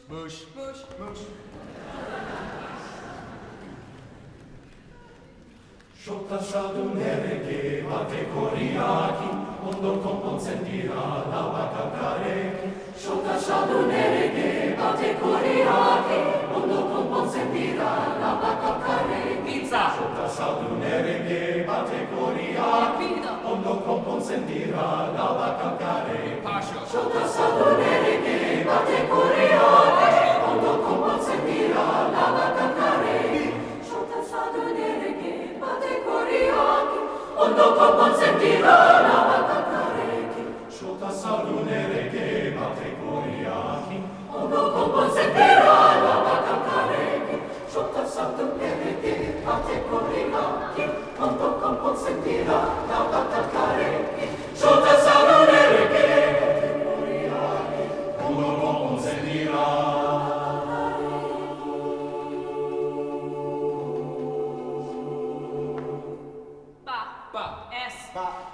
Mush. Mush. Mush. Sciolta sadunere che bate coriachi, mondo con consentirà la vacca carecchi. Sciolta sadunere che bate coriachi, mondo con consentirà la vacca carecchi. Pizza. Sciolta sadunere che bate coriachi, mondo con consentirà la vacca carecchi. Pascio. Sciolta sadunere che bate coriachi, mondo con consentirà la vacca carecchi. Sciolta sadunere che bate coriachi, mondo con consentirà la vacca carecchi. Sciolta sadunere che bate coriachi, mondo con consentirà la vacca carecchi. Sciolta sadunere che bate coriachi, mondo con consentirà la vacca carecchi. Sciolta sadunere che bate coriachi, mondo con consentirà. Pa. S.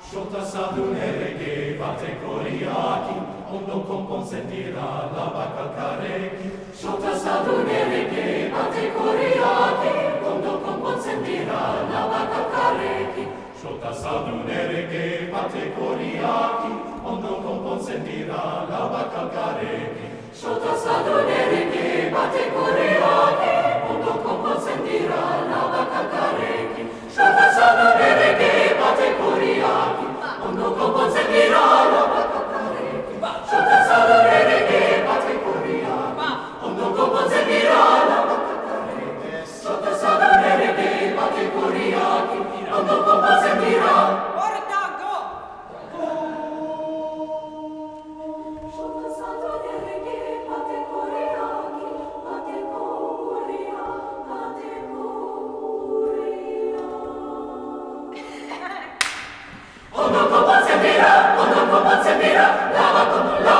Sciolta sadunere che bate coriachi, mondo con consentirà la vacca carecchi. Sciolta sadunere che bate coriachi, mondo con consentirà la vacca carecchi. Sciolta sadunere che bate coriachi, mondo con consentirà la vacca carecchi. Sciolta sadunere che bate coriachi, mondo con consentirà la vacca carecchi. Sciolta sadunere che bate coriachi, mondo con consentirà la vacca carecchi. Sciolta sadunere che bate coriachi, mondo con consentirà la vacca carecchi. Sciolta sadunere che bate coriachi, mondo con consentirà. Ordago. Sciolta sadunere che bate coriachi, bate coria, bate coria. Mondo con consentirà, la vacca, la